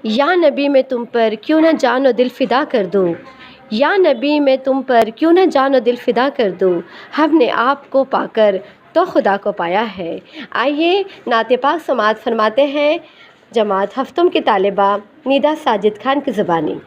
या नबी मैं तुम पर क्यों न जान और दिल फ़िदा कर दूँ, या नबी मैं तुम पर क्यों न जान और दिल फ़िदा कर दूँ। हमने आपको पाकर तो खुदा को पाया है। आइए नाते पाक समाअत फरमाते हैं जमात हफ्तुम की तालिबा निदा साजिद खान की ज़बानी।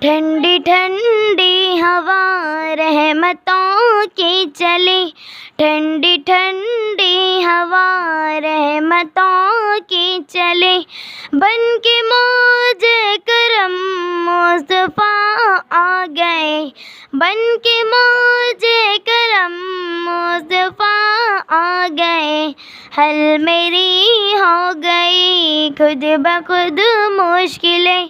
ठंडी ठंडी हवा रहमतों की चली, ठंडी ठंडी हवा रहमतों की चली, बन के मौज करम मुस्तफ़ा आ गए, बन के मौज करम मुस्तफ़ा आ गए। हल मेरी हो गई खुद ब खुद मुश्किलें,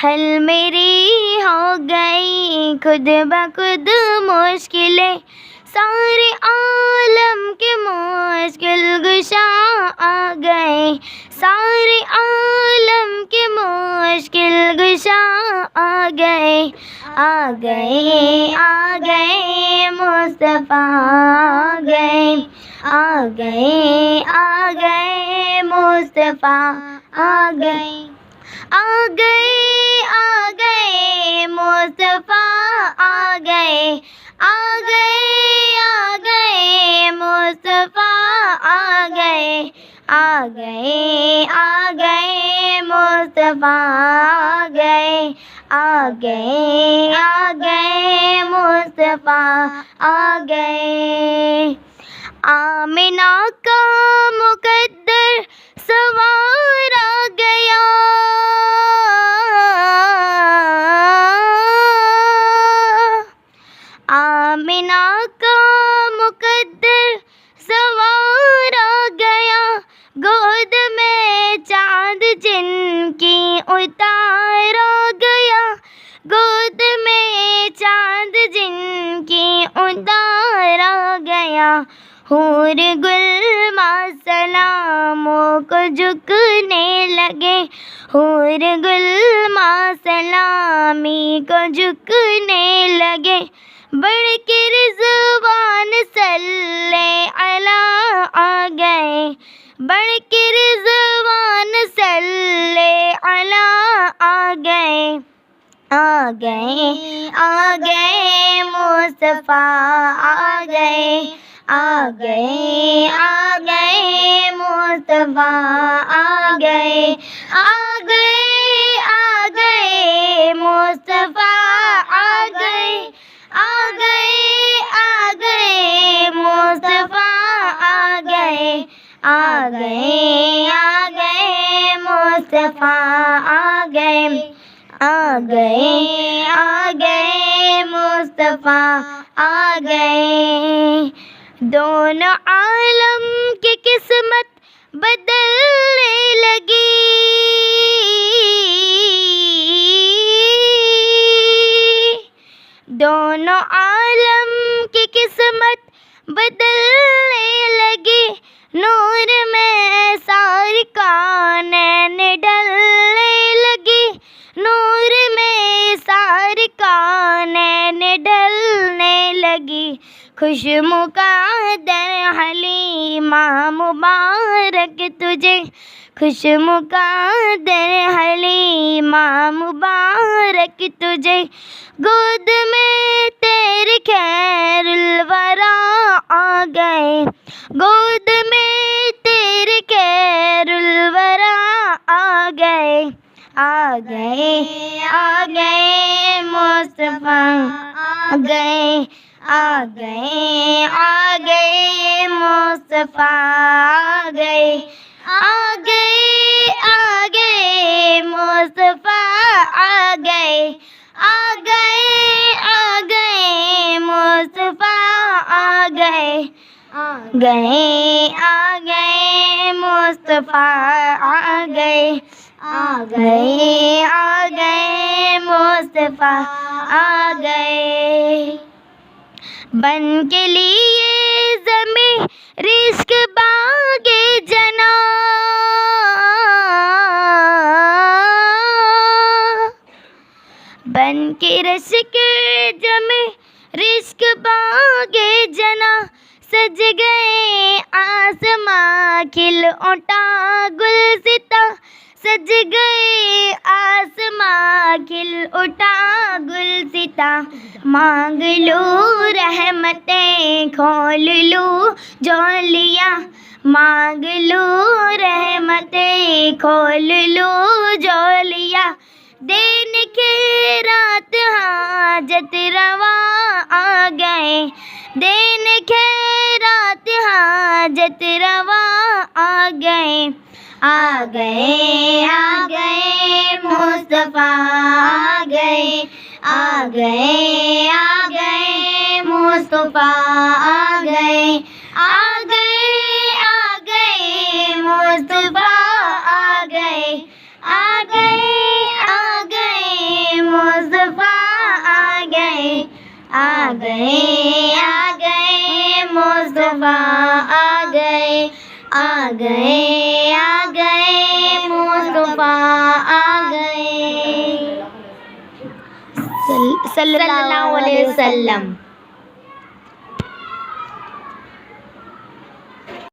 हल मेरी हो गई खुद ब खुद मुश्किलें, सारे आलम के मुश्किल गुशा आ गए, सारे आलम के मुश्किल गुशा आ गए, आ गए आ गए मुस्तफ़ा आ गए, आ गए आ गए मुस्तफ़ा आ गए, आ गए मुस्तफ़ा आ गए, आ गए मुस्तफ़ा आ गए, आ गए मुस्तफ़ा आ गए, आ गए मुस्तफ़ा आ गए। आमिना का मुकद्दर सवारा गया, आमिना का मुकद्दर सवारा गया, गोद में चाँद जिनकी उतारा गया, गोद में चाँद जिनकी उतारा गया। हूर गुल माँ सलामों को झुकने लगे, हूर गुल माँ सलामी को झुकने लगे, बढ़ के रिज़वान सल्ले अला आ गए, बढ़ के रिज़वान सल्ले अला आ गए, आ गए मुस्तफ़ा आ गए, आ गए मुस्तफ़ा आ गए, आ गए मुस्तफ़ा आ गए, आ गए मुस्तफ़ा आ गए, आ गए मुस्तफ़ा आ गए, आ गए मुस्तफ़ा आ गए। दोनों आलम की किस्मत बदलने लगी, दोनों आलम की किस्मत बदलने लगी, नूर में सारी कानैन ढलने लगी, नूर में सारी कानैन ढलने लगी। खुशमुक़ादर हलीमा मुबारक तुझे, खुशमुक़ादर हलीमा मुबारक तुझे, गोद में तेरे खैरुल वरा आ गए, गोद में तेरे खैरुल वरा आ गए, आ गए मुस्तफ़ा आ गए, आ गए मुस्तफ़ा आ गए, आ गए मुस्तफ़ा आ गए, आ गए मुस्तफ़ा आ गए, आ गए मुस्तफ़ा आ गए, आ गए मुस्तफ़ा आ गए। बन के लिए ज़मीं रिस्क बागे जना, बन के रश के जमे रिस्क बागे जना, सज गए आसमां खिल उठा गुलसिता, सज गए आसमां, खिल उठा गुलसिता। मांग लो रहमतें, खोल लो झोलियाँ। मांग लो रहमतें, खोल लो झोलियाँ। दिन के रात हाजत रवा आ गए, दिन के रात हाजत रवा आ गए। आ गए, आ गए मुस्तफ़ा आ गए। आ गए, आ गए मुस्तफ़ा आ गए। आ गए, आ गए मुस्तफ़ा आ गए। आ गए, आ गए मुस्तफ़ा आ गए। आ गए, आ गए मुस्तफ़ा आ गए। आ गए, आ गए मुस्तफ़ा आ गए। सल्लल्लाहु अलैहि वसल्लम।